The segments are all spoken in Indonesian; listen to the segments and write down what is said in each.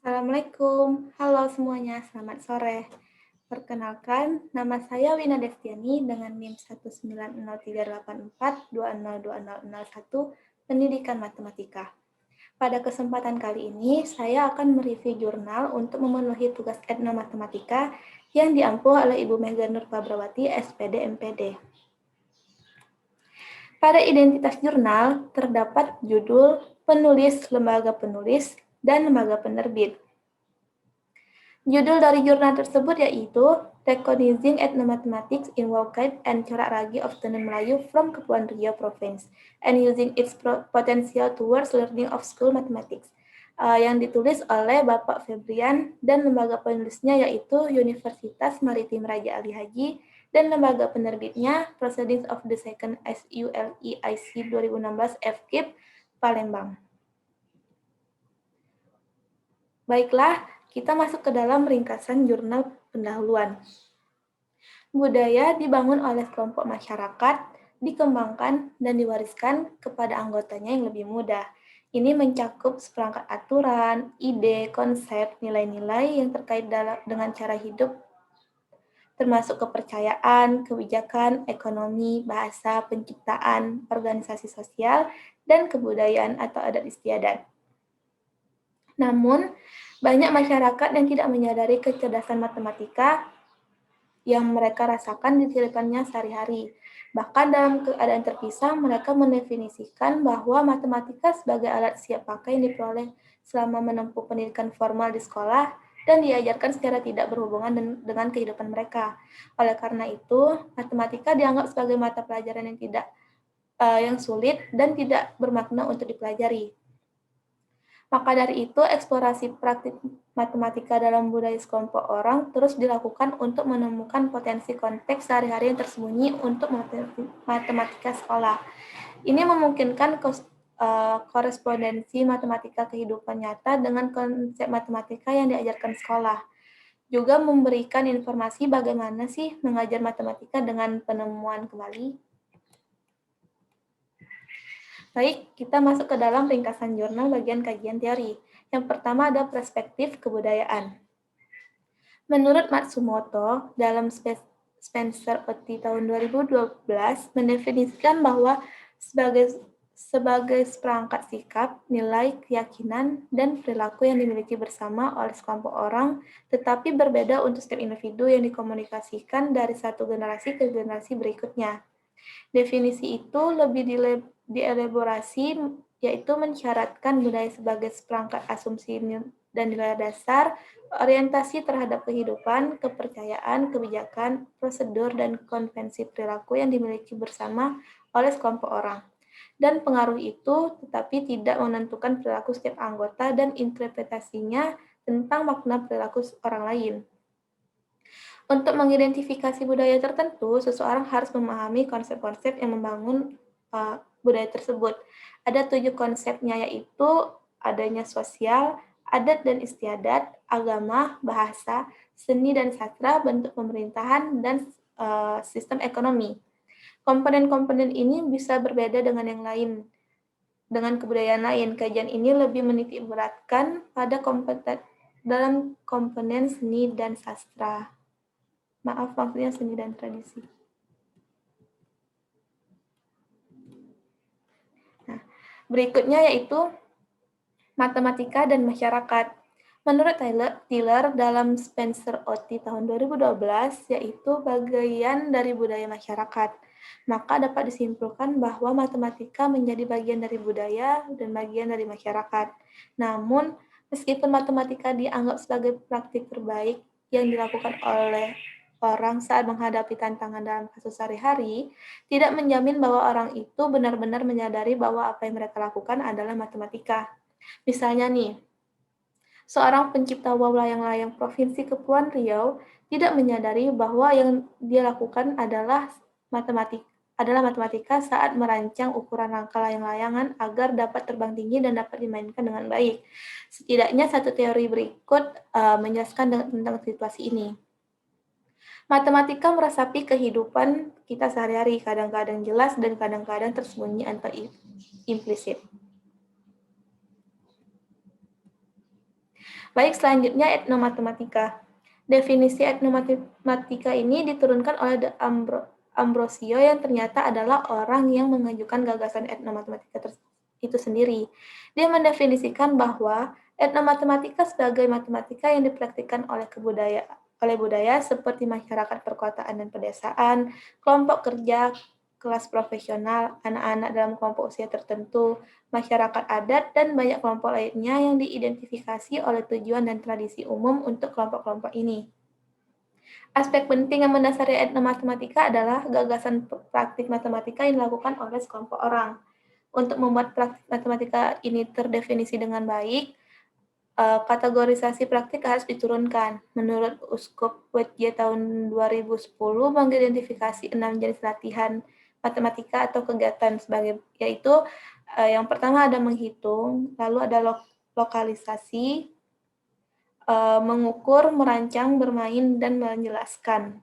Assalamualaikum, halo semuanya, selamat sore. Perkenalkan, nama saya Wina Destiani dengan NIM 1903842020001 Pendidikan Matematika. Pada kesempatan kali ini, saya akan mereview jurnal untuk memenuhi tugas etnomatematika yang diampu oleh Ibu Mega Nur Fabrawati, SPD MPD. Pada identitas jurnal terdapat judul, penulis, dan lembaga penerbit. Judul dari jurnal tersebut yaitu Recognizing Ethnomathematics in Waukat and Corak Ragi of Tenun Melayu from Kepulauan Riau Province and Using its Potential Towards Learning of School Mathematics, yang ditulis oleh Bapak Febrian dan lembaga penulisnya yaitu Universitas Maritim Raja Ali Haji dan lembaga penerbitnya Proceedings of the Second SULEIC 2016 FKIP Palembang. Baiklah, kita masuk ke dalam ringkasan jurnal pendahuluan. Budaya dibangun oleh kelompok masyarakat, dikembangkan dan diwariskan kepada anggotanya yang lebih muda. Ini mencakup seperangkat aturan, ide, konsep, nilai-nilai yang terkait dengan cara hidup, termasuk kepercayaan, kebijakan, ekonomi, bahasa, penciptaan, organisasi sosial, dan kebudayaan atau adat istiadat. Namun, banyak masyarakat yang tidak menyadari kecerdasan matematika yang mereka rasakan di kehidupannya sehari-hari. Bahkan dalam keadaan terpisah, mereka mendefinisikan bahwa matematika sebagai alat siap pakai yang diperoleh selama menempuh pendidikan formal di sekolah dan diajarkan secara tidak berhubungan dengan kehidupan mereka. Oleh karena itu, matematika dianggap sebagai mata pelajaran yang sulit dan tidak bermakna untuk dipelajari. Maka dari itu, eksplorasi praktik matematika dalam budaya sekelompok orang terus dilakukan untuk menemukan potensi konteks sehari-hari yang tersembunyi untuk matematika sekolah. Ini memungkinkan korespondensi matematika kehidupan nyata dengan konsep matematika yang diajarkan sekolah. Juga memberikan informasi bagaimana sih mengajar matematika dengan penemuan kembali. Baik, kita masuk ke dalam ringkasan jurnal bagian kajian teori. Yang pertama ada perspektif kebudayaan. Menurut Matsumoto, dalam Spencer Oti tahun 2012, mendefinisikan bahwa sebagai seperangkat sikap, nilai, keyakinan, dan perilaku yang dimiliki bersama oleh sekelompok orang, tetapi berbeda untuk setiap individu yang dikomunikasikan dari satu generasi ke generasi berikutnya. Definisi itu lebih dielaborasi, yaitu mensyaratkan budaya sebagai seperangkat asumsi dan nilai dasar, orientasi terhadap kehidupan, kepercayaan, kebijakan, prosedur, dan konvensi perilaku yang dimiliki bersama oleh sekelompok orang. Dan pengaruh itu tetapi tidak menentukan perilaku setiap anggota dan interpretasinya tentang makna perilaku orang lain. Untuk mengidentifikasi budaya tertentu, seseorang harus memahami konsep-konsep yang membangun budaya tersebut. Ada 7 konsepnya, yaitu adanya sosial, adat dan istiadat, agama, bahasa, seni dan sastra, bentuk pemerintahan, dan sistem ekonomi. Komponen-komponen ini bisa berbeda dengan yang lain, dengan kebudayaan lain. Kajian ini lebih menitik beratkan pada dalam komponen seni dan sastra. Maaf, maksudnya seni dan tradisi. Nah, berikutnya yaitu matematika dan masyarakat. Menurut Taylor dalam Spencer Oti tahun 2012, yaitu bagian dari budaya masyarakat. Maka dapat disimpulkan bahwa matematika menjadi bagian dari budaya dan bagian dari masyarakat. Namun, meskipun matematika dianggap sebagai praktik terbaik yang dilakukan oleh orang saat menghadapi tantangan dalam kasus sehari-hari, tidak menjamin bahwa orang itu benar-benar menyadari bahwa apa yang mereka lakukan adalah matematika. Misalnya nih, seorang pencipta wow layang-layang Provinsi Kepulauan Riau tidak menyadari bahwa yang dia lakukan adalah matematika saat merancang ukuran rangka layang-layangan agar dapat terbang tinggi dan dapat dimainkan dengan baik. Setidaknya satu teori berikut menjelaskan tentang situasi ini. Matematika meresapi kehidupan kita sehari-hari, kadang-kadang jelas dan kadang-kadang tersembunyi atau implisit. Baik, selanjutnya etnomatematika. Definisi etnomatematika ini diturunkan oleh Ambrosio yang ternyata adalah orang yang mengajukan gagasan etnomatematika itu sendiri. Dia mendefinisikan bahwa etnomatematika sebagai matematika yang dipraktikkan oleh budaya seperti masyarakat perkotaan dan pedesaan, kelompok kerja, kelas profesional, anak-anak dalam kelompok usia tertentu, masyarakat adat, dan banyak kelompok lainnya yang diidentifikasi oleh tujuan dan tradisi umum untuk kelompok-kelompok ini. Aspek penting yang mendasari etnomatematika adalah gagasan praktik matematika yang dilakukan oleh sekelompok orang. Untuk membuat praktik matematika ini terdefinisi dengan baik, kategorisasi praktik harus diturunkan. Menurut Uskup WJ tahun 2010 mengidentifikasi 6 jenis latihan matematika atau kegiatan yaitu yang pertama ada menghitung, lalu ada lokalisasi, mengukur, merancang, bermain, dan menjelaskan.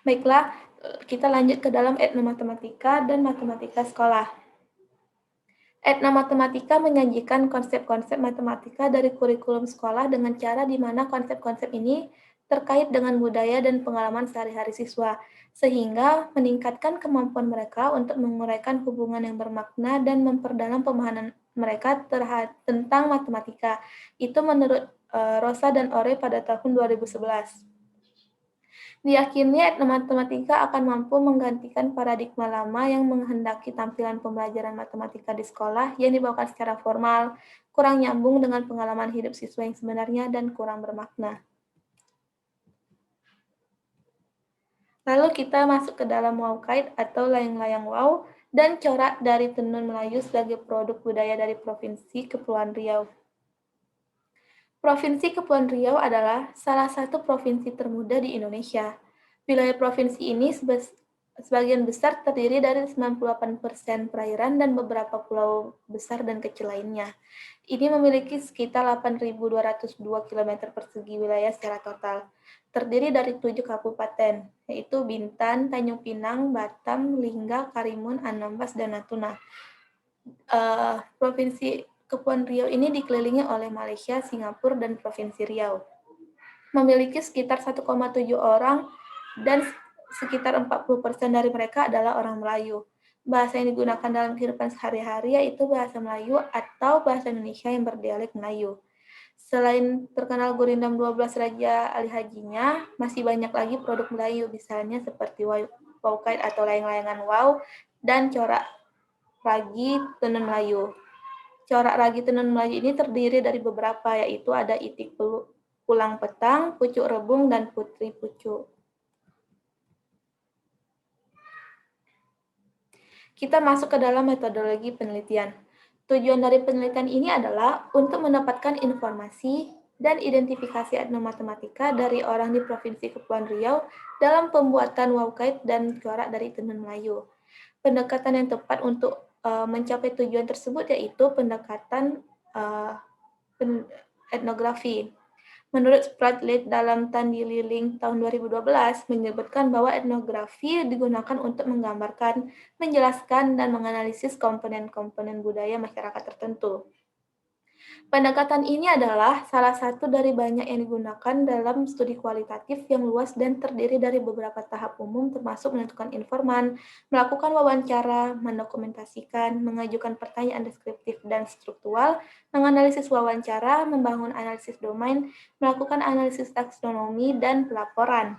Baiklah, kita lanjut ke dalam etnomatematika dan matematika sekolah. Etnomatematika menyajikan konsep-konsep matematika dari kurikulum sekolah dengan cara di mana konsep-konsep ini terkait dengan budaya dan pengalaman sehari-hari siswa, sehingga meningkatkan kemampuan mereka untuk menguraikan hubungan yang bermakna dan memperdalam pemahaman mereka tentang matematika. Itu menurut Rosa dan Ore pada tahun 2011. Diyakini etnomatematika akan mampu menggantikan paradigma lama yang menghendaki tampilan pembelajaran matematika di sekolah yang dibawakan secara formal, kurang nyambung dengan pengalaman hidup siswa yang sebenarnya, dan kurang bermakna. Lalu kita masuk ke dalam wow kite atau layang-layang wow dan corak dari tenun Melayu sebagai produk budaya dari Provinsi Kepulauan Riau. Provinsi Kepulauan Riau adalah salah satu provinsi termuda di Indonesia. Wilayah provinsi ini sebagian besar terdiri dari 98% perairan dan beberapa pulau besar dan kecil lainnya. Ini memiliki sekitar 8.202 km persegi wilayah secara total. Terdiri dari 7 kabupaten, yaitu Bintan, Tanjung Pinang, Batam, Lingga, Karimun, Anambas, dan Natuna. Provinsi Kepulauan Riau ini dikelilingi oleh Malaysia, Singapura, dan Provinsi Riau. Memiliki sekitar 1,7 orang dan sekitar 40% dari mereka adalah orang Melayu. Bahasa yang digunakan dalam kehidupan sehari-hari yaitu bahasa Melayu atau bahasa Indonesia yang berdialek Melayu. Selain terkenal gurindam 12 Raja Ali Hajinya, masih banyak lagi produk Melayu, misalnya seperti wow kite atau layang-layangan wow dan corak ragi tenun Melayu. Corak ragi tenun Melayu ini terdiri dari beberapa, yaitu ada itik pulang petang, pucuk rebung, dan putri pucuk. Kita masuk ke dalam metodologi penelitian. Tujuan dari penelitian ini adalah untuk mendapatkan informasi dan identifikasi etnomatematika dari orang di Provinsi Kepulauan Riau dalam pembuatan wow kite dan corak dari tenun Melayu. Pendekatan yang tepat untuk mencapai tujuan tersebut yaitu pendekatan etnografi. Menurut Spratly dalam Tandi Liling tahun 2012 menyebutkan bahwa etnografi digunakan untuk menggambarkan, menjelaskan, dan menganalisis komponen-komponen budaya masyarakat tertentu. Pendekatan ini adalah salah satu dari banyak yang digunakan dalam studi kualitatif yang luas dan terdiri dari beberapa tahap umum termasuk menentukan informan, melakukan wawancara, mendokumentasikan, mengajukan pertanyaan deskriptif dan struktural, menganalisis wawancara, membangun analisis domain, melakukan analisis taksonomi, dan pelaporan.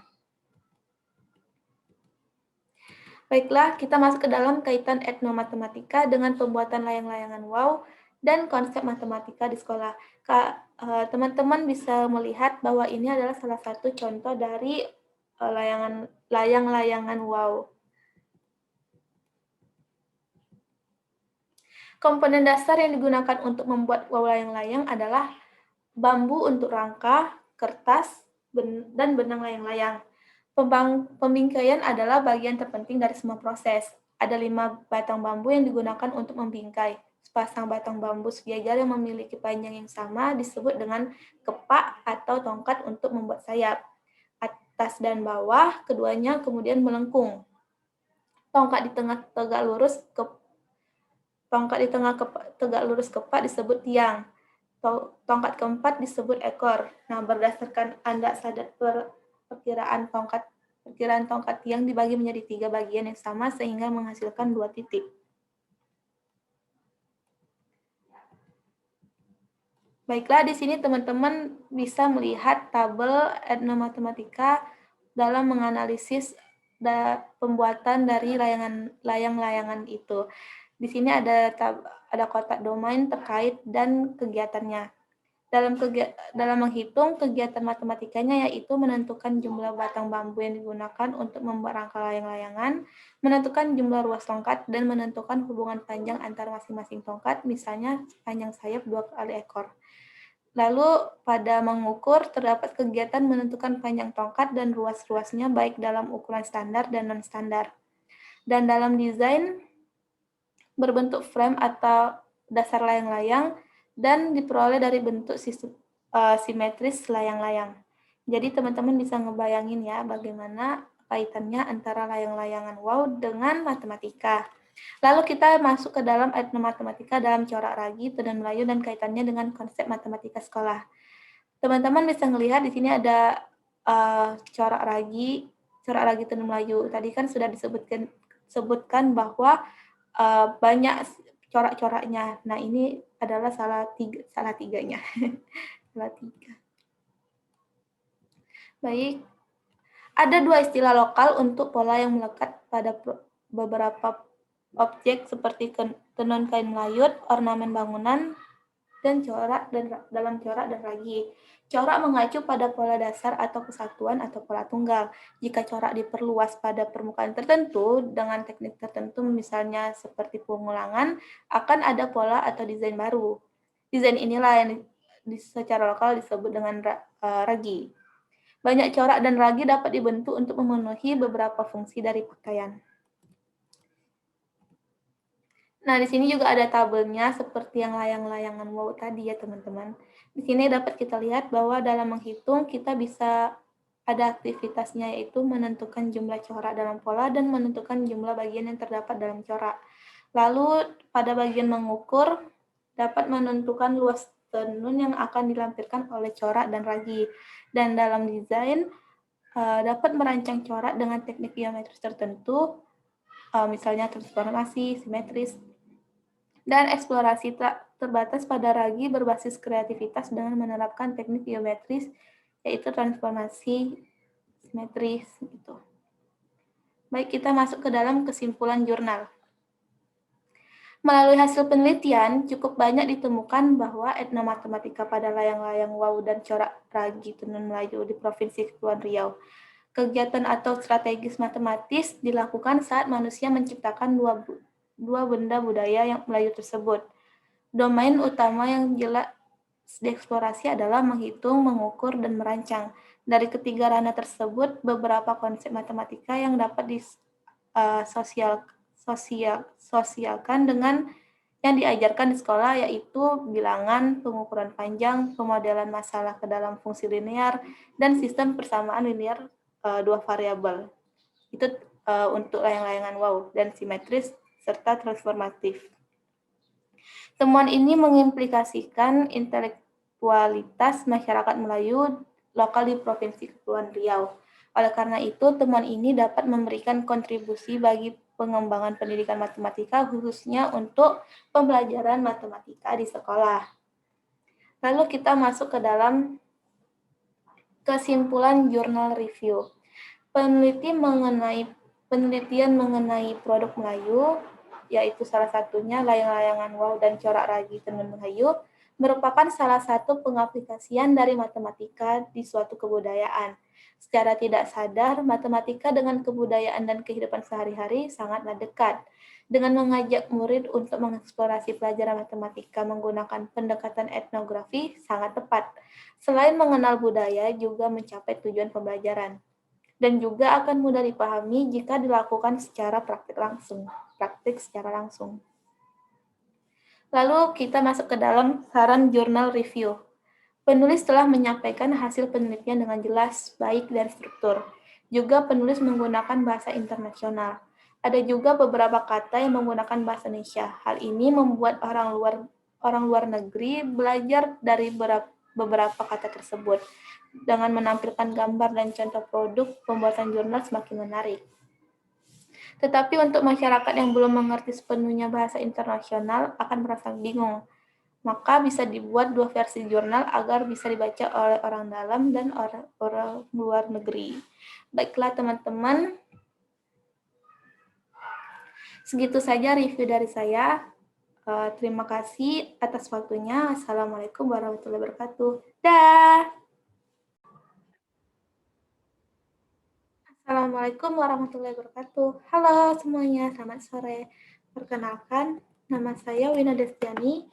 Baiklah, kita masuk ke dalam kaitan etnomatematika dengan pembuatan layang-layangan wow dan konsep matematika di sekolah. Teman-teman bisa melihat bahwa ini adalah salah satu contoh dari layang-layangan wow. Komponen dasar yang digunakan untuk membuat wow layang-layang adalah bambu untuk rangka, kertas, dan benang layang-layang. Pembingkaian adalah bagian terpenting dari semua proses. Ada 5 batang bambu yang digunakan untuk membingkai. Sepasang batang bambu sejajar yang memiliki panjang yang sama disebut dengan kepak atau tongkat untuk membuat sayap. Atas dan bawah, keduanya kemudian melengkung. Tongkat di tengah tegak lurus, Tongkat di tengah tegak lurus kepak disebut tiang. Tongkat keempat disebut ekor. Nah, berdasarkan Anda sadar perkiraan tongkat tiang dibagi menjadi 3 bagian yang sama sehingga menghasilkan 2 titik. Baiklah, di sini teman-teman bisa melihat tabel etnomatematika dalam menganalisis pembuatan dari layang-layangan itu. Di sini ada kotak domain terkait dan kegiatannya. Dalam menghitung kegiatan matematikanya yaitu menentukan jumlah batang bambu yang digunakan untuk membuat rangka layang-layangan, menentukan jumlah ruas tongkat, dan menentukan hubungan panjang antara masing-masing tongkat, misalnya panjang sayap 2 kali ekor. Lalu pada mengukur terdapat kegiatan menentukan panjang tongkat dan ruas-ruasnya baik dalam ukuran standar dan non-standar. Dan dalam desain berbentuk frame atau dasar layang-layang dan diperoleh dari bentuk simetris layang-layang. Jadi teman-teman bisa ngebayangin ya bagaimana kaitannya antara layang-layangan wow dengan matematika. Lalu kita masuk ke dalam etnomatematika dalam corak ragi, tenun Melayu, dan kaitannya dengan konsep matematika sekolah. Teman-teman bisa melihat di sini ada corak ragi tenun Melayu. Tadi kan sudah disebutkan bahwa banyak corak-coraknya. Nah, ini adalah salah tiganya. Salah tiga. Baik. Ada 2 istilah lokal untuk pola yang melekat pada beberapa objek seperti tenun kain melayut, ornamen bangunan, dan dalam corak dan ragi. Corak mengacu pada pola dasar atau kesatuan atau pola tunggal. Jika corak diperluas pada permukaan tertentu dengan teknik tertentu, misalnya seperti pengulangan, akan ada pola atau desain baru. Desain inilah yang secara lokal disebut dengan ragi. Banyak corak dan ragi dapat dibentuk untuk memenuhi beberapa fungsi dari pakaian. Nah, di sini juga ada tabelnya seperti yang layang-layangan wow tadi ya, teman-teman. Di sini dapat kita lihat bahwa dalam menghitung kita bisa ada aktivitasnya, yaitu menentukan jumlah corak dalam pola dan menentukan jumlah bagian yang terdapat dalam corak. Lalu pada bagian mengukur dapat menentukan luas tenun yang akan dilampirkan oleh corak dan ragi. Dan dalam desain dapat merancang corak dengan teknik geometris tertentu, misalnya transformasi, simetris, dan eksplorasi terbatas pada ragi berbasis kreativitas dengan menerapkan teknik geometris, yaitu transformasi, simetris. Gitu. Baik, kita masuk ke dalam kesimpulan jurnal. Melalui hasil penelitian, cukup banyak ditemukan bahwa etnomatematika pada layang-layang wow dan corak ragi tenun Melayu di Provinsi Kepulauan Riau. Kegiatan atau strategis matematis dilakukan saat manusia menciptakan dua benda budaya yang Melayu tersebut. Domain utama yang jelas dieksplorasi adalah menghitung, mengukur, dan merancang. Dari ketiga ranah tersebut, beberapa konsep matematika yang dapat sosialkan dengan yang diajarkan di sekolah, yaitu bilangan, pengukuran panjang, pemodelan masalah ke dalam fungsi linear, dan sistem persamaan linear 2 variabel. Itu untuk layang-layangan wow dan simetris serta transformatif. Temuan ini mengimplikasikan intelektualitas masyarakat Melayu lokal di Provinsi Kepulauan Riau. Oleh karena itu, temuan ini dapat memberikan kontribusi bagi pengembangan pendidikan matematika, khususnya untuk pembelajaran matematika di sekolah. Lalu kita masuk ke dalam kesimpulan jurnal review. Penelitian mengenai produk Melayu, yaitu salah satunya layang-layangan wow dan corak ragi tenun Melayu, merupakan salah satu pengaplikasian dari matematika di suatu kebudayaan. Secara tidak sadar, matematika dengan kebudayaan dan kehidupan sehari-hari sangatlah dekat. Dengan mengajak murid untuk mengeksplorasi pelajaran matematika menggunakan pendekatan etnografi sangat tepat. Selain mengenal budaya, juga mencapai tujuan pembelajaran. Dan juga akan mudah dipahami jika dilakukan secara praktik secara langsung. Lalu kita masuk ke dalam saran jurnal review. Penulis telah menyampaikan hasil penelitian dengan jelas, baik dan struktur. Juga penulis menggunakan bahasa internasional. Ada juga beberapa kata yang menggunakan bahasa Indonesia. Hal ini membuat orang luar negeri belajar dari beberapa kata tersebut. Dengan menampilkan gambar dan contoh produk, pembuatan jurnal semakin menarik. Tetapi untuk masyarakat yang belum mengerti sepenuhnya bahasa internasional akan merasa bingung. Maka bisa dibuat dua versi jurnal agar bisa dibaca oleh orang dalam dan orang luar negeri. Baiklah teman-teman, segitu saja review dari saya. Terima kasih atas waktunya. Assalamualaikum warahmatullahi wabarakatuh. Dah. Assalamualaikum warahmatullahi wabarakatuh. Halo semuanya, selamat sore. Perkenalkan, nama saya Wina Destiani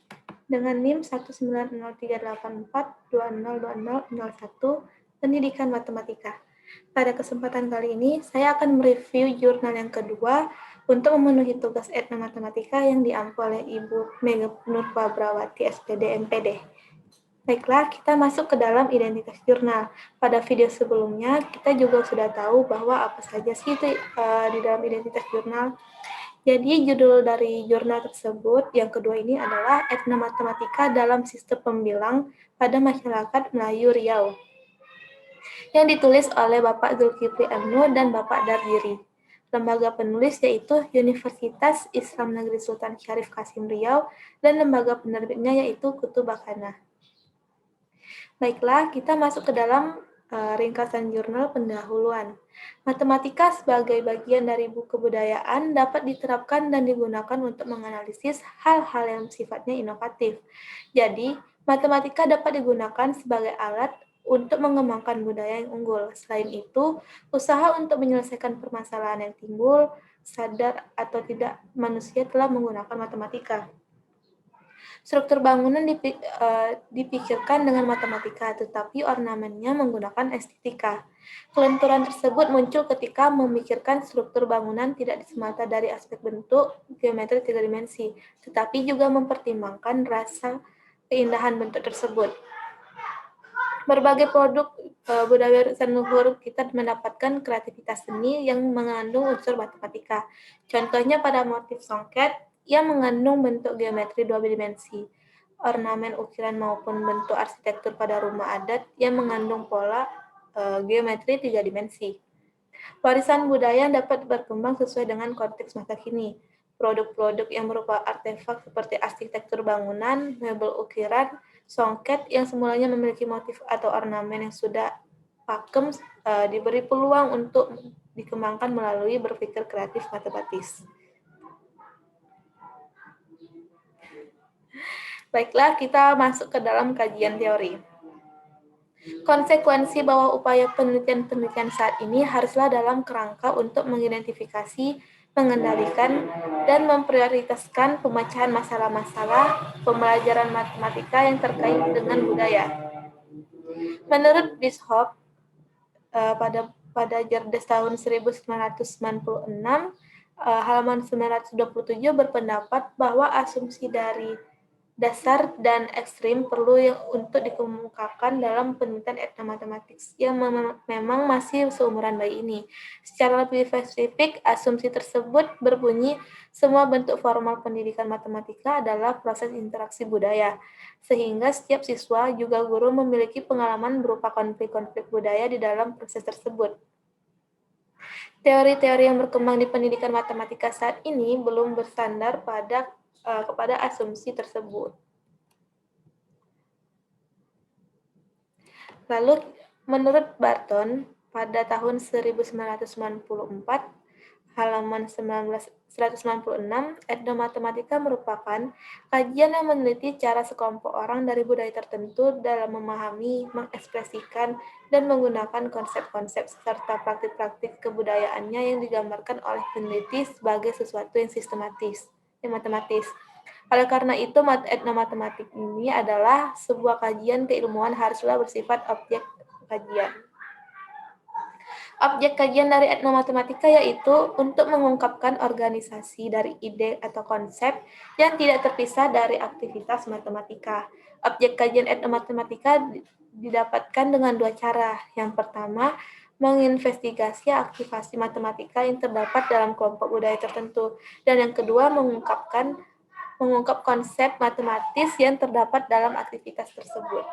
dengan NIM 19038420001 Pendidikan Matematika. Pada kesempatan kali ini, saya akan mereview jurnal yang kedua untuk memenuhi tugas etnomatematika yang diampu oleh Ibu Mega Nurfabrawati SPD MPD. Baiklah, kita masuk ke dalam identitas jurnal. Pada video sebelumnya, kita juga sudah tahu bahwa apa saja sih itu di dalam identitas jurnal. Jadi, judul dari jurnal tersebut yang kedua ini adalah Etnomatematika dalam Sistem Pembilang pada Masyarakat Melayu Riau, yang ditulis oleh Bapak Zulkifli Amnu dan Bapak Dardiri. Lembaga penulis yaitu Universitas Islam Negeri Sultan Syarif Kasim Riau, dan lembaga penerbitnya yaitu Kutubakana. Baiklah, kita masuk ke dalam ringkasan jurnal pendahuluan. Matematika sebagai bagian dari buku kebudayaan dapat diterapkan dan digunakan untuk menganalisis hal-hal yang sifatnya inovatif. Jadi, matematika dapat digunakan sebagai alat untuk mengembangkan budaya yang unggul. Selain itu, usaha untuk menyelesaikan permasalahan yang timbul, sadar atau tidak, manusia telah menggunakan matematika. Struktur bangunan dipikirkan dengan matematika, tetapi ornamennya menggunakan estetika. Kelenturan tersebut muncul ketika memikirkan struktur bangunan tidak semata dari aspek bentuk, geometri tiga dimensi, tetapi juga mempertimbangkan rasa keindahan bentuk tersebut. Berbagai produk budaya warisan luhur kita mendapatkan kreativitas seni yang mengandung unsur matematika. Contohnya pada motif songket yang mengandung bentuk geometri dua dimensi, ornamen ukiran maupun bentuk arsitektur pada rumah adat yang mengandung pola geometri tiga dimensi. Warisan budaya dapat berkembang sesuai dengan konteks masa kini. Produk-produk yang berupa artefak seperti arsitektur bangunan, mebel ukiran, songket yang semulanya memiliki motif atau ornamen yang sudah pakem diberi peluang untuk dikembangkan melalui berpikir kreatif matematis. Baiklah, kita masuk ke dalam kajian teori. Konsekuensi bahwa upaya penelitian-penelitian saat ini haruslah dalam kerangka untuk mengidentifikasi, mengendalikan, dan memprioritaskan pemecahan masalah-masalah pembelajaran matematika yang terkait dengan budaya. Menurut Bishop, pada Jerdes tahun 1996, halaman 927 berpendapat bahwa asumsi dari dasar dan ekstrim perlu untuk dikemukakan dalam penelitian etnomatematik yang memang masih seumuran bayi ini. Secara lebih spesifik, asumsi tersebut berbunyi semua bentuk formal pendidikan matematika adalah proses interaksi budaya, sehingga setiap siswa juga guru memiliki pengalaman berupa konflik-konflik budaya di dalam proses tersebut. Teori-teori yang berkembang di pendidikan matematika saat ini belum bersandar kepada asumsi tersebut. Lalu, menurut Barton, pada tahun 1994, halaman 196, etnomatematika merupakan kajian yang meneliti cara sekelompok orang dari budaya tertentu dalam memahami, mengekspresikan, dan menggunakan konsep-konsep serta praktik-praktik kebudayaannya yang digambarkan oleh peneliti sebagai sesuatu yang sistematis, yang matematis. Oleh karena itu, etnomatematik ini adalah sebuah kajian keilmuan haruslah bersifat objek kajian. Objek kajian dari etnomatematika yaitu untuk mengungkapkan organisasi dari ide atau konsep yang tidak terpisah dari aktivitas matematika. Objek kajian etnomatematika didapatkan dengan dua cara. Yang pertama, menginvestigasi aktivasi matematika yang terdapat dalam kelompok budaya tertentu. Dan yang kedua, mengungkap konsep matematis yang terdapat dalam aktivitas tersebut.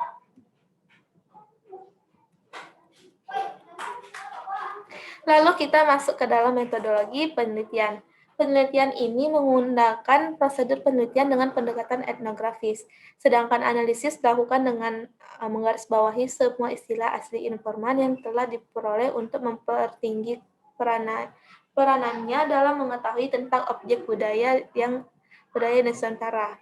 Lalu kita masuk ke dalam metodologi penelitian. Penelitian ini menggunakan prosedur penelitian dengan pendekatan etnografis, sedangkan analisis dilakukan dengan menggarisbawahi semua istilah asli informan yang telah diperoleh untuk mempertinggi peranannya dalam mengetahui tentang objek budaya Nusantara.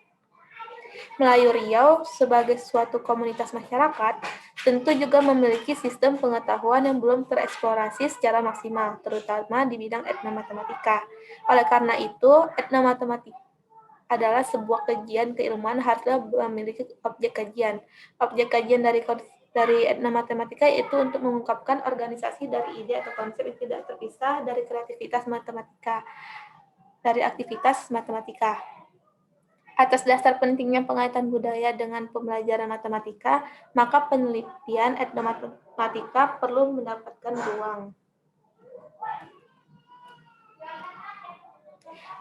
Melayu Riau sebagai suatu komunitas masyarakat tentu juga memiliki sistem pengetahuan yang belum tereksplorasi secara maksimal, terutama di bidang etnomatematika. Oleh karena itu, etnomatematika adalah sebuah kajian keilmuan harusnya memiliki objek kajian. Objek kajian dari etnomatematika itu untuk mengungkapkan organisasi dari ide atau konsep yang tidak terpisah dari aktivitas matematika. Atas dasar pentingnya pengaitan budaya dengan pembelajaran matematika, maka penelitian etnomatematika perlu mendapatkan ruang.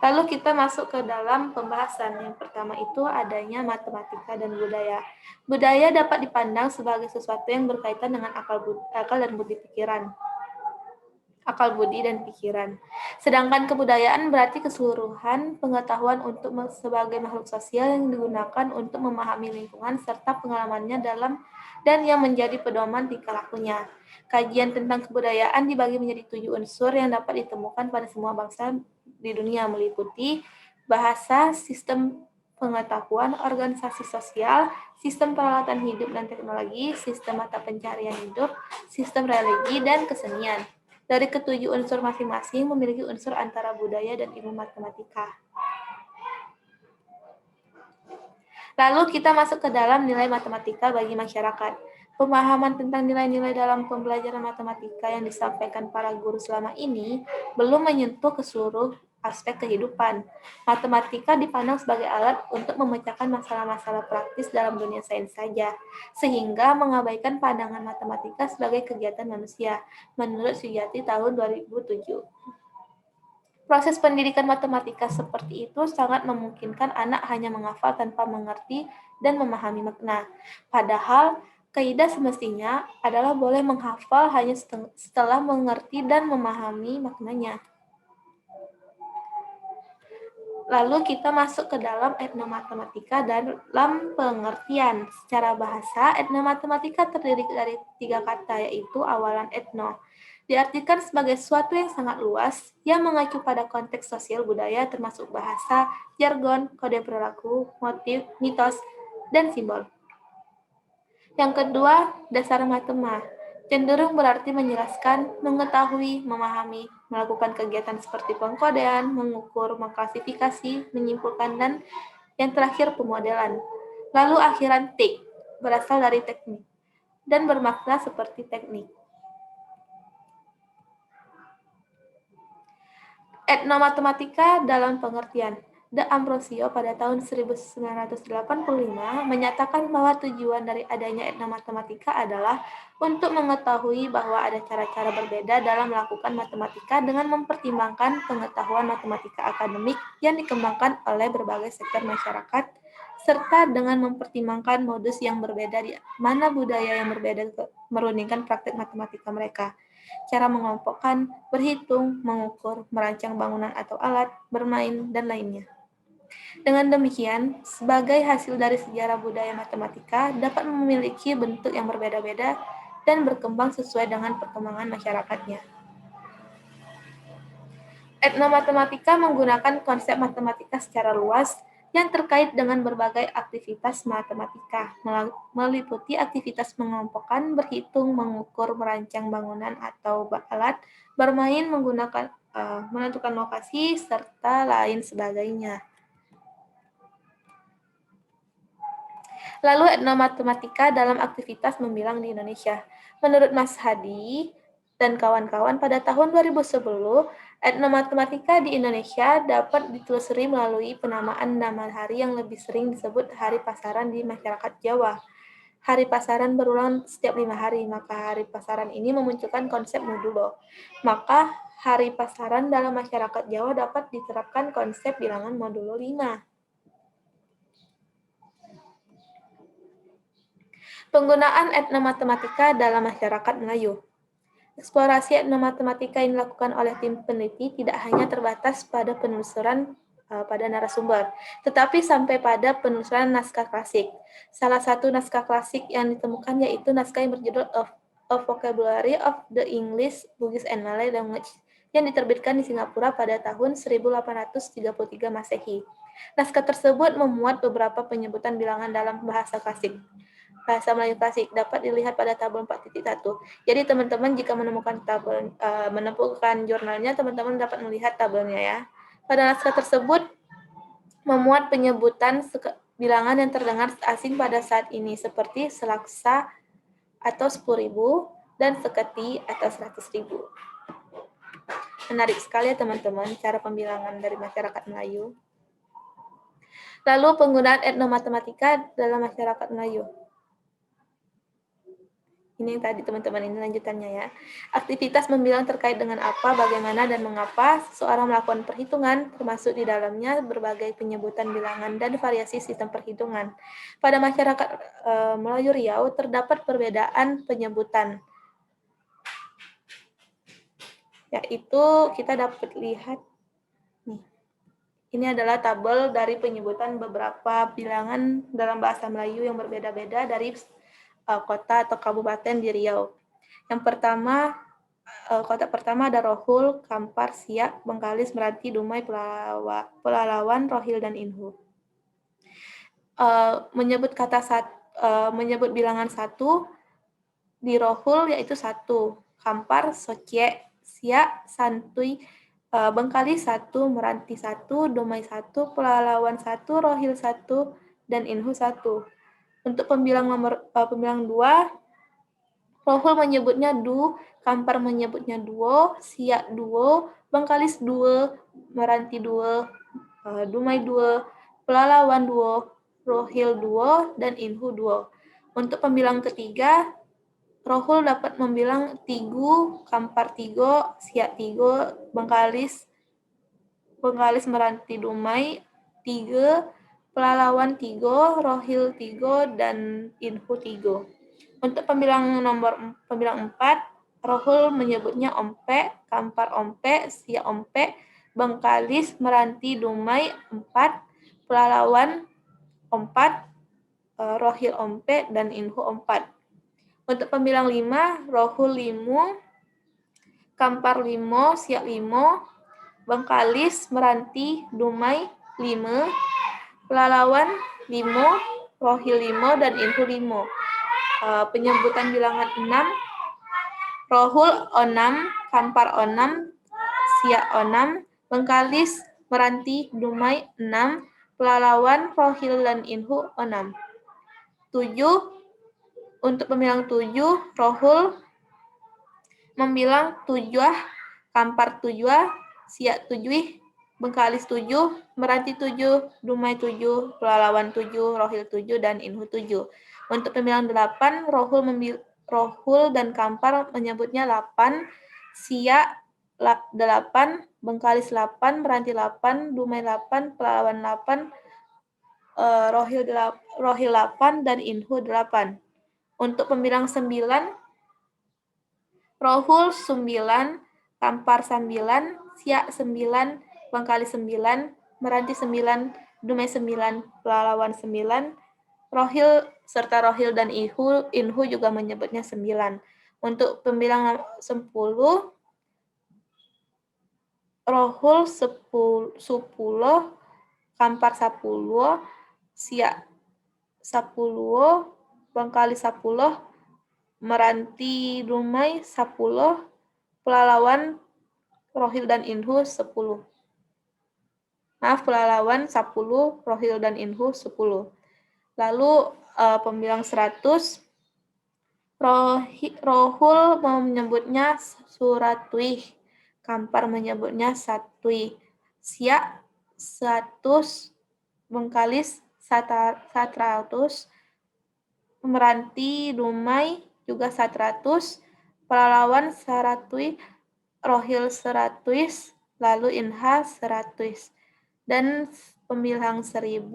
Lalu kita masuk ke dalam pembahasan. Yang pertama itu adanya matematika dan budaya. Budaya dapat dipandang sebagai sesuatu yang berkaitan dengan akal budi dan pikiran. Sedangkan kebudayaan berarti keseluruhan pengetahuan sebagai makhluk sosial yang digunakan untuk memahami lingkungan serta pengalamannya dan yang menjadi pedoman tingkah lakunya. Kajian tentang kebudayaan dibagi menjadi 7 unsur yang dapat ditemukan pada semua bangsa di dunia, meliputi bahasa, sistem pengetahuan, organisasi sosial, sistem peralatan hidup dan teknologi, sistem mata pencarian hidup, sistem religi, dan kesenian. Dari ketujuh unsur masing-masing memiliki unsur antara budaya dan ilmu matematika. Lalu kita masuk ke dalam nilai matematika bagi masyarakat. Pemahaman tentang nilai-nilai dalam pembelajaran matematika yang disampaikan para guru selama ini belum menyentuh ke seluruh aspek kehidupan. Matematika dipandang sebagai alat untuk memecahkan masalah-masalah praktis dalam dunia sains saja, sehingga mengabaikan pandangan matematika sebagai kegiatan manusia, menurut Sujati tahun 2007. Proses pendidikan matematika seperti itu sangat memungkinkan anak hanya menghafal tanpa mengerti dan memahami makna. Padahal, kaidah semestinya adalah boleh menghafal hanya setelah mengerti dan memahami maknanya. Lalu kita masuk ke dalam etnomatematika dalam pengertian. Secara bahasa, etnomatematika terdiri dari 3 kata, yaitu awalan etno. Diartikan sebagai sesuatu yang sangat luas, yang mengacu pada konteks sosial budaya termasuk bahasa, jargon, kode perilaku, motif, mitos, dan simbol. Yang kedua, dasar matema. Cenderung berarti menjelaskan, mengetahui, memahami, melakukan kegiatan seperti pengkodean, mengukur, mengklasifikasi, menyimpulkan, dan yang terakhir pemodelan. Lalu akhiran tik, berasal dari teknik, dan bermakna seperti teknik. Etnomatematika dalam pengertian. De Ambrosio pada tahun 1985 menyatakan bahwa tujuan dari adanya etnomatematika adalah untuk mengetahui bahwa ada cara-cara berbeda dalam melakukan matematika dengan mempertimbangkan pengetahuan matematika akademik yang dikembangkan oleh berbagai sektor masyarakat, serta dengan mempertimbangkan modus yang berbeda di mana budaya yang berbeda merundingkan praktik matematika mereka. Cara mengelompokkan, berhitung, mengukur, merancang bangunan atau alat, bermain, dan lainnya. Dengan demikian, sebagai hasil dari sejarah budaya matematika dapat memiliki bentuk yang berbeda-beda dan berkembang sesuai dengan perkembangan masyarakatnya. Etnomatematika menggunakan konsep matematika secara luas yang terkait dengan berbagai aktivitas matematika, meliputi aktivitas mengelompokkan, berhitung, mengukur, merancang bangunan atau alat, bermain, menentukan lokasi, serta lain sebagainya. Lalu etnomatematika dalam aktivitas membilang di Indonesia. Menurut Mas Hadi dan kawan-kawan, pada tahun 2010, etnomatematika di Indonesia dapat ditelusuri melalui penamaan nama hari yang lebih sering disebut Hari Pasaran di masyarakat Jawa. Hari pasaran berulang setiap 5 hari, maka hari pasaran ini memunculkan konsep modulo. Maka hari pasaran dalam masyarakat Jawa dapat diterapkan konsep bilangan modulo 5. Penggunaan etnomatematika dalam masyarakat Melayu. Eksplorasi etnomatematika yang dilakukan oleh tim peneliti tidak hanya terbatas pada penelusuran pada narasumber, tetapi sampai pada penelusuran naskah klasik. Salah satu naskah klasik yang ditemukan yaitu naskah yang berjudul A Vocabulary of the English, Bugis and Malay Language yang diterbitkan di Singapura pada tahun 1833 Masehi. Naskah tersebut memuat beberapa penyebutan bilangan dalam bahasa klasik. Bahasa Melayu klasik dapat dilihat pada tabel 4.1. Jadi teman-teman jika menemukan menemukan jurnalnya, teman-teman dapat melihat tabelnya ya. Pada naskah tersebut memuat penyebutan bilangan yang terdengar asing pada saat ini seperti selaksa atau 10.000 dan seketi atau 100.000. Menarik sekali ya teman-teman cara pembilangan dari masyarakat Melayu. Lalu penggunaan etnomatematika dalam masyarakat Melayu. Ini yang tadi teman-teman, ini lanjutannya ya. Aktivitas membilang terkait dengan apa, bagaimana, dan mengapa seseorang melakukan perhitungan, termasuk di dalamnya berbagai penyebutan bilangan dan variasi sistem perhitungan. Pada masyarakat Melayu Riau terdapat perbedaan penyebutan, yaitu kita dapat lihat nih. Ini adalah tabel dari penyebutan beberapa bilangan dalam bahasa Melayu yang berbeda-beda dari kota atau kabupaten di Riau. Yang pertama, kota pertama ada Rohul, Kampar, Siak, Bengkalis, Meranti, Dumai, Pelalawan, Rohil, dan Inhu. Menyebut bilangan 1 di Rohul yaitu 1, Kampar, Socie, Siak, Santuy, Bengkalis 1, Meranti 1, Dumai 1, Pelalawan 1, Rohil 1, dan Inhu 1. Untuk pembilang 2, Rohul menyebutnya du, Kampar menyebutnya duo, Siak duo, Bengkalis duo, Meranti duo, Dumai duo, Pelalawan duo, Rohil duo, dan Inhu duo. Untuk pembilang ketiga, Rohul dapat membilang tigu, Kampar tigo, Siak tigo, Bengkalis, Meranti Dumai, tiga, Pelalawan tigo, Rohil tigo, dan Inhu tigo. Untuk pembilang 4, Rohul menyebutnya ompe, Kampar ompe, Siak ompe, Bengkalis, Meranti, Dumai 4, Pelalawan 4, Rohil ompe, dan Inhu 4. Untuk pembilang 5, Rohul 5, Kampar 5, Siak 5, Bengkalis, Meranti, Dumai 5, Pelalawan 5, Rohil 5, dan Inhu 5. Penyebutan bilangan 6, Rohul 6, Kampar 6, Siak 6, Bengkalis, Meranti, Dumai 6, Pelalawan, Rohil, dan Inhu 6. 7, untuk pembilang 7, Rohul membilang 7, Kampar 7, Siak 7, Bengkalis 7, Meranti 7, Dumai 7, Pelalawan 7, Rohil 7, dan Inhu 7. Untuk pembilang 8, Rohul dan Kampar menyebutnya 8, Siak 8, Bengkalis 8, Meranti 8, Dumai 8, Pelalawan 8, Rohil 8, dan Inhu 8. Untuk pembilang 9, Rohul 9, Kampar 9, Siak 9, Bengkalis 9, Meranti 9, Dumai 9, Pelalawan 9, Rohil serta Rohil dan Inhu juga menyebutnya 9. Untuk pembilang 10, Rohul 10, Kampar 10, Siak 10, Bengkalis 10, Meranti Dumai 10, Pelalawan, Rohil, dan Inhu 10. Pelalawan 10, Rohil, dan Inhu 10. Lalu pembilang 100, Rohul menyebutnya Suratwih, Kampar menyebutnya Satwih, Siak 100, Bengkalis 100, Meranti, Dumai juga 100, Pelalawan 100, Rohil 100, lalu Inha 100. Dan pembilang 1000,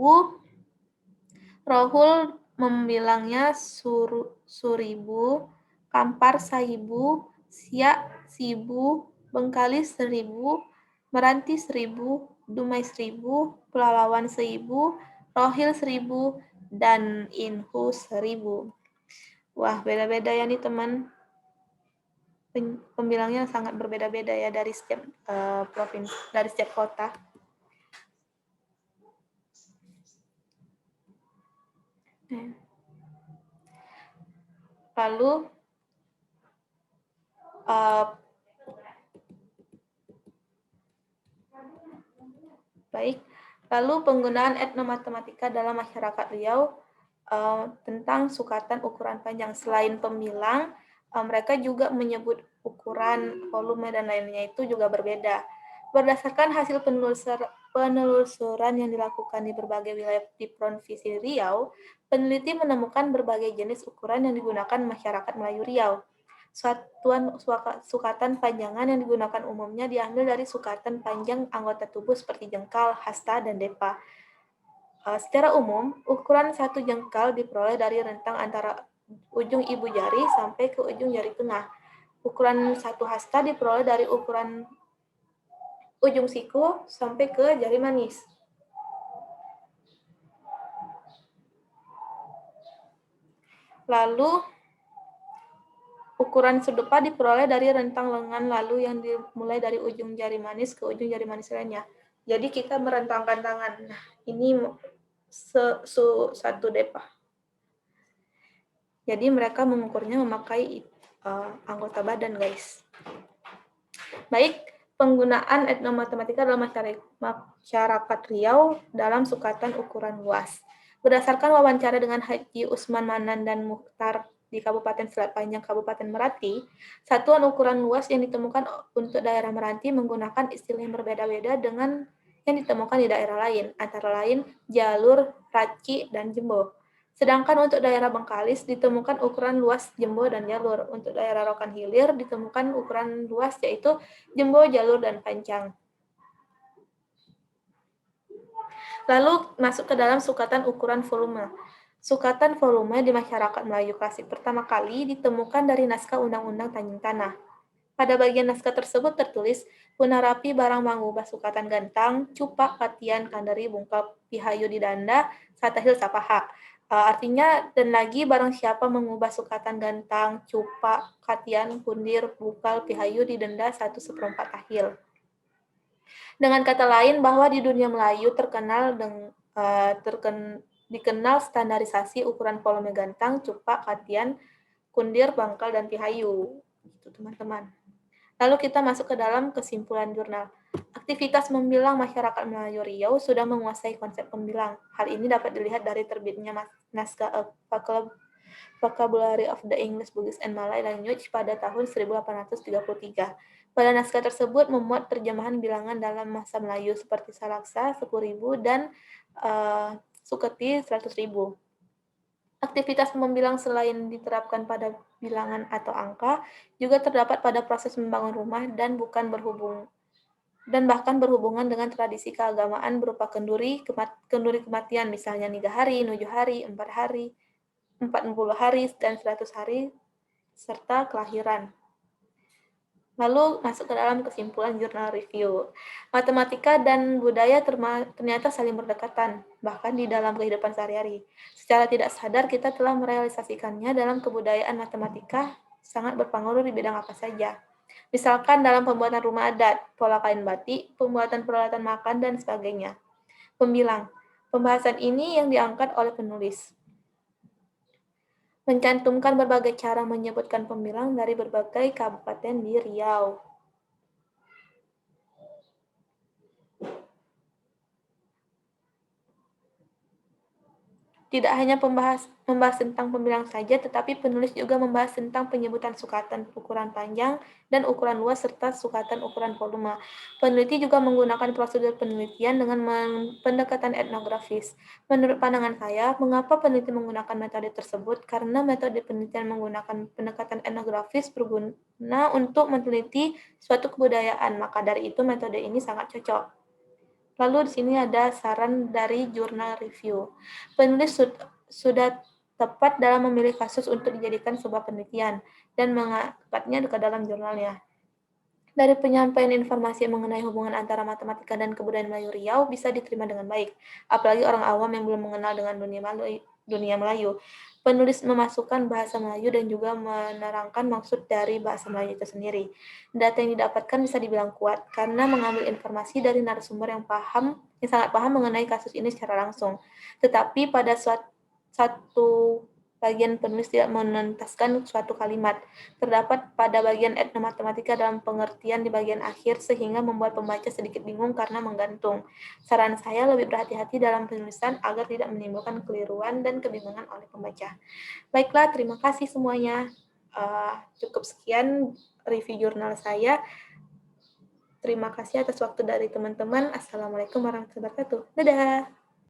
Rohul membilangnya 1000, Kampar 1000, Siak 1000, Bengkalis 1000, Meranti 1000, Dumai 1000, Pelalawan 1000, Rohil 1000, dan Inhu 1000. Wah, beda-beda ya nih teman. Pembilangnya sangat berbeda-beda ya dari setiap provinsi, dari setiap kota. Lalu baik, lalu penggunaan etnomatematika dalam masyarakat Riau tentang sukatan ukuran panjang. Selain pembilang, mereka juga menyebut ukuran, volume, dan lainnya itu juga berbeda. Berdasarkan hasil penelusuran yang dilakukan di berbagai wilayah di Provinsi Riau, peneliti menemukan berbagai jenis ukuran yang digunakan masyarakat Melayu Riau. Satuan sukatan panjangan yang digunakan umumnya diambil dari sukatan panjang anggota tubuh seperti jengkal, hasta, dan depa. Secara umum, ukuran satu jengkal diperoleh dari rentang antara ujung ibu jari sampai ke ujung jari tengah. Ukuran satu hasta diperoleh dari ukuran ujung siku sampai ke jari manis. Lalu, ukuran sedepa diperoleh dari rentang lengan lalu yang dimulai dari ujung jari manis ke ujung jari manis lainnya. Jadi kita merentangkan tangan. Nah, ini satu depa. Jadi mereka mengukurnya memakai anggota badan, guys. Baik, penggunaan etnomatematika dalam masyarakat Riau dalam sukatan ukuran luas. Berdasarkan wawancara dengan Haji Usman Manan dan Mukhtar di Kabupaten Selat Panjang, Kabupaten Meranti, satuan ukuran luas yang ditemukan untuk daerah Meranti menggunakan istilah yang berbeda-beda dengan yang ditemukan di daerah lain, antara lain jalur, raci, dan jembo. Sedangkan untuk daerah Bengkalis ditemukan ukuran luas jembo dan jalur. Untuk daerah Rokan Hilir ditemukan ukuran luas yaitu jembo, jalur, dan panjang. Lalu masuk ke dalam sukatan ukuran volume. Sukatan volume di masyarakat Melayu klasik pertama kali ditemukan dari naskah Undang-Undang Tanjung Tanah. Pada bagian naskah tersebut tertulis, punarapi barang mangubah sukatan gantang, cupak, katian, kandari, bungkal, pihayu didanda, satahil sapaha. Artinya, dan lagi barang siapa mengubah sukatan gantang, cupak, katian, kundir, bungkal, pihayu didenda 1/4 tahil. Dengan kata lain, bahwa di dunia Melayu dikenal standarisasi ukuran volume gantang, cupak, katian, kundir, bangkal, dan pihayu. Itu teman-teman. Lalu kita masuk ke dalam kesimpulan jurnal. Aktivitas membilang masyarakat Melayu Riau sudah menguasai konsep pembilang. Hal ini dapat dilihat dari terbitnya naskah Vocabulary of the English, Bugis, and Malay Language pada tahun 1833. Pada naskah tersebut memuat terjemahan bilangan dalam bahasa Melayu seperti salaksa 10.000 dan suketi 100.000. Aktivitas membilang selain diterapkan pada bilangan atau angka, juga terdapat pada proses membangun rumah dan bahkan berhubungan dengan tradisi keagamaan berupa kenduri kematian, misalnya 3 hari, 7 hari, 4 hari, 40 hari, dan 100 hari, serta kelahiran. Lalu masuk ke dalam kesimpulan jurnal review. Matematika dan budaya ternyata saling berdekatan, bahkan di dalam kehidupan sehari-hari. Secara tidak sadar kita telah merealisasikannya dalam kebudayaan matematika sangat berpengaruh di bidang apa saja. Misalkan dalam pembuatan rumah adat, pola kain batik, pembuatan peralatan makan, dan sebagainya. Pembilang. Pembahasan ini yang diangkat oleh penulis mencantumkan berbagai cara menyebutkan pembilang dari berbagai kabupaten di Riau. Tidak hanya membahas tentang pemilihan saja, tetapi penulis juga membahas tentang penyebutan sukatan ukuran panjang dan ukuran luas serta sukatan ukuran volume. Peneliti juga menggunakan prosedur penelitian dengan pendekatan etnografis. Menurut pandangan saya, mengapa peneliti menggunakan metode tersebut? Karena metode penelitian menggunakan pendekatan etnografis berguna untuk meneliti suatu kebudayaan, maka dari itu metode ini sangat cocok. Lalu di sini ada saran dari jurnal review. Penulis sudah tepat dalam memilih kasus untuk dijadikan sebuah penelitian dan mengangkatnya ke dalam jurnalnya. Dari penyampaian informasi mengenai hubungan antara matematika dan kebudayaan Melayu Riau bisa diterima dengan baik, apalagi orang awam yang belum mengenal dengan dunia Melayu. Penulis memasukkan bahasa Melayu dan juga menerangkan maksud dari bahasa Melayu itu sendiri. Data yang didapatkan bisa dibilang kuat karena mengambil informasi dari narasumber yang sangat paham mengenai kasus ini secara langsung. Tetapi pada satu bagian penulis tidak menuntaskan suatu kalimat. Terdapat pada bagian etnomatematika dalam pengertian di bagian akhir sehingga membuat pembaca sedikit bingung karena menggantung. Saran saya lebih berhati-hati dalam penulisan agar tidak menimbulkan keliruan dan kebingungan oleh pembaca. Baiklah, terima kasih semuanya. Cukup sekian review jurnal saya. Terima kasih atas waktu dari teman-teman. Assalamualaikum warahmatullahi wabarakatuh. Dadah.